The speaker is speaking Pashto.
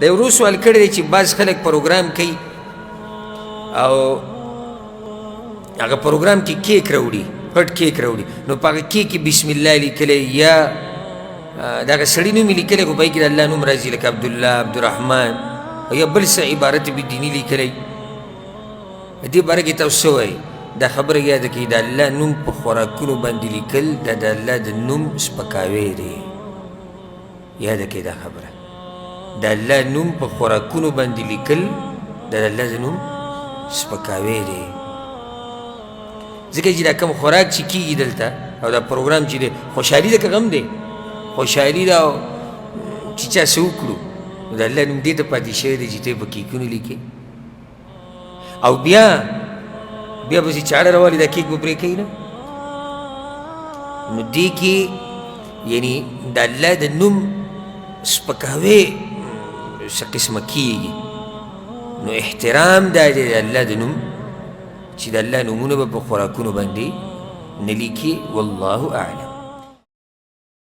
د یو ورو سوال کړی دی چې بعض خلک پروګرام کوي او هغه پروګرام کې کیک راوړي، پټ کیک راوړي، نو په هغه کیک کې بسم الله لیکلی یا د هغه سړي نوم یې لیکلی خو په هغې کې د الله نوم راځي لکه عبدالله، عبدالرحمن او یا بل څه عبارت بې دیني لیکلی. په دې باره کې تاسو څه وایي؟ دا خبره یاده کړئ، د الله نوم په خوراکونو باندې لیکل دا د الله د نوم سپکاوی دی. یاده کړئ دا خبره، د الله نوم په خوراکونو باندې لیکل دا د الله د نوم سپکاوی دی. ځکه چې دا کوم خوراک چې کېږي دلته او دا پروګرام چې دی خوشحالي ده که غم دی؟ خوشحالي ده او چې چا څه وکړو نو د الله نوم دې ته پاتې شوی دی چې ته یې په کیکونو لیکې او بیا پسې چاړه راوالي دا کیک به پرې کوي نه. نو دې کې یعنی د الله د نوم سپکاوی څه قسمه کېږي، نو احترام دا دی د الله د نوم چې د الله نومونه به په خوراکونو باندې نه لیکي. والله اعلم.